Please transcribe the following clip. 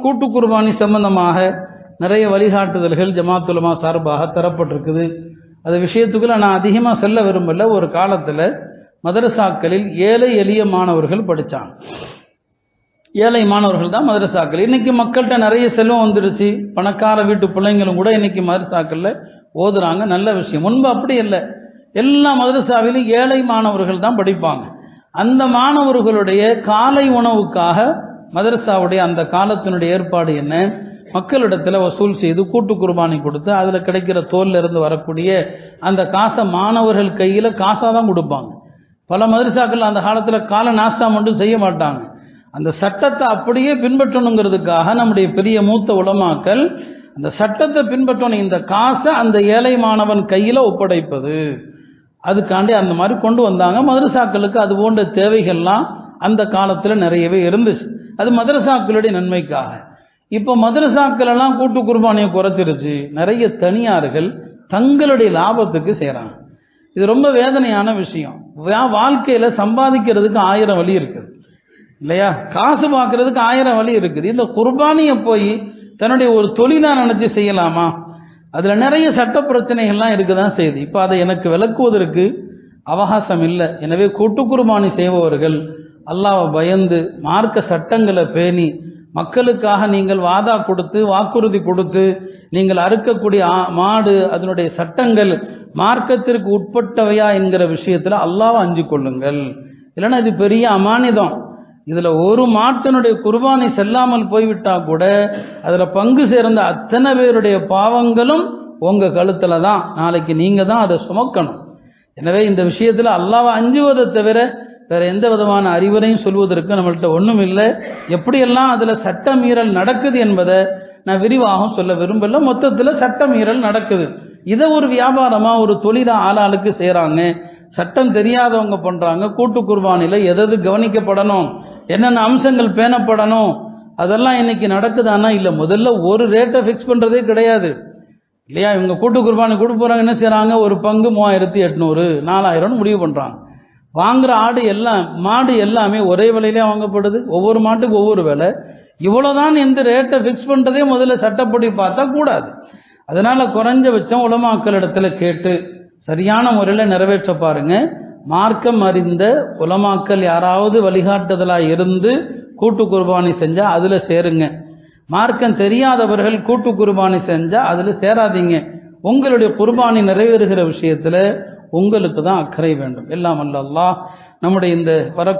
கூட்டு குர்பானி சம்பந்தமாக நிறைய வழிகாட்டுதல்கள் ஜமாத் உலமா சார்பாக தரப்பட்டிருக்குது. அது விஷயத்துக்குள்ள நான் அதிகமாக செல்ல விரும்பல. ஒரு காலத்தில் மதரசாக்களில் ஏழை எளிய மாணவர்கள் படித்தாங்க. ஏழை மாணவர்கள் தான் மதரசாக்கள். இன்னைக்கு மக்கள்கிட்ட நிறைய செல்வம் வந்துடுச்சு. பணக்கார வீட்டு பிள்ளைங்களும் கூட இன்னைக்கு மதரசாக்களில் ஓதுறாங்க. நல்ல விஷயம். முன்பு அப்படி இல்லை. எல்லா மதரசாவிலும் ஏழை மாணவர்கள் தான் படிப்பாங்க. அந்த மாணவர்களுடைய காலை உணவுக்காக மதரசாவுடைய அந்த காலத்தினுடைய ஏற்பாடு என்ன, மக்களிடத்தில் வசூல் செய்து கூட்டு குர்பானி கொடுத்து அதில் கிடைக்கிற தோல்ல இருந்து வரக்கூடிய அந்த காசை மாணவர்கள் கையில் காசாக தான் கொடுப்பாங்க. பல மதரசாக்கள் அந்த காலத்தில் காலை நாஸ்தா மட்டும் செய்ய மாட்டாங்க. அந்த சட்டத்தை அப்படியே பின்பற்றணுங்கிறதுக்காக நம்முடைய பெரிய மூத்த உலமாக்கள் அந்த சட்டத்தை பின்பற்றணும். இந்த காசை அந்த ஏழை மாணவன் கையில் ஒப்படைப்பது, அதுக்காண்டி அந்த மாதிரி கொண்டு வந்தாங்க. மதரசாக்களுக்கு அது போன்ற தேவைகள்லாம் அந்த காலத்தில் நிறையவே இருந்துச்சு. அது மதரசாக்களுடைய நன்மைக்காக. இப்போ மதரசாக்கள் எல்லாம் கூட்டு குர்பானியை குறைச்சிருச்சு. நிறைய தனியார்கள் தங்களுடைய லாபத்துக்கு செய்கிறாங்க. இது ரொம்ப வேதனையான விஷயம். வாழ்க்கையில் சம்பாதிக்கிறதுக்கு 1000 வழி இருக்குது இல்லையா? காசு பார்க்கறதுக்கு 1000 வழி இருக்குது. இந்த குர்பானியை போய் தன்னுடைய ஒரு தொழிலா நினைச்சு செய்யலாமா? அதுல நிறைய சட்ட பிரச்சனைகள்லாம் இருக்குதான் செய்யுது. இப்போ அதை எனக்கு விளக்குவதற்கு அவகாசம் இல்லை. எனவே கூட்டு குர்பானி செய்பவர்கள் அல்லாஹ்வை பயந்து மார்க்க சட்டங்களை பேணி மக்களுக்காக நீங்கள் வாதா கொடுத்து வாக்குறுதி கொடுத்து நீங்கள் அறுக்கக்கூடிய மாடு அதனுடைய சட்டங்கள் மார்க்கத்திற்கு உட்பட்டவையா என்கிற விஷயத்துல அல்லாஹ்வை அஞ்சு கொள்ளுங்கள். இல்லைன்னா இது பெரிய அமானிதம். இதுல ஒரு மாட்டினுடைய குர்பானி செல்லாமல் போய்விட்டா கூட அதுல பங்கு சேர்ந்த அத்தனை பேருடைய பாவங்களும் உங்க கழுத்துல தான். நாளைக்கு நீங்க தான் அதை சுமக்கணும். எனவே இந்த விஷயத்துல அல்லாஹ்வை அஞ்சுவதை தவிர வேற எந்த விதமான அறிவுரையும் சொல்வதற்கு நம்மள்கிட்ட ஒன்றும் இல்லை. எப்படியெல்லாம் அதுல சட்ட மீறல் நடக்குது என்பதை நான் விரிவாக சொல்ல விரும்பல. மொத்தத்தில் சட்ட மீறல் நடக்குது. இதை ஒரு வியாபாரமா ஒரு தொழிலா ஆளாளுக்கு செய்யறாங்க. சட்டம் தெரியாதவங்க பண்றாங்க. கூட்டு குர்பானில எது கவனிக்கப்படணும், என்னென்ன அம்சங்கள் பேணப்படணும், அதெல்லாம் இன்னைக்கு நடக்குதானா இல்லை. முதல்ல ஒரு ரேட்டை ஃபிக்ஸ் பண்றதே கிடையாது இல்லையா? இவங்க கூட்டு குர்பானி கொடுக்க போறாங்க, என்ன செய்யறாங்க, ஒரு பங்கு 3800 4000 முடிவு பண்றாங்க. வாங்குற மாடு எல்லாமே ஒரே விலையிலே வாங்கப்படுது. ஒவ்வொரு மாட்டுக்கு ஒவ்வொரு விலை. இவ்வளவுதான் எந்த ரேட்டை ஃபிக்ஸ் பண்றதே முதல்ல சட்டப்படி பார்த்தா கூடாது. அதனால குறைஞ்சபட்சம் உலமாக்கள் இடத்துல கேட்டு சரியான முறையில் நிறைவேற்ற பாருங்க. மார்க்கம் அறிந்த உலமாக்கள் யாராவது வழிகாட்டுதலாக இருந்து கூட்டு குர்பானி செஞ்சா அதுல சேருங்க. மார்க்கம் தெரியாதவர்கள் கூட்டு குர்பானி செஞ்சா அதுல சேராதீங்க. உங்களுடைய குர்பானி நிறைவேறுகிற விஷயத்துல உங்களுக்கு தான் அக்கறை வேண்டும். எல்லாம் அல்ல அல்லாஹ் நம்முடைய இந்த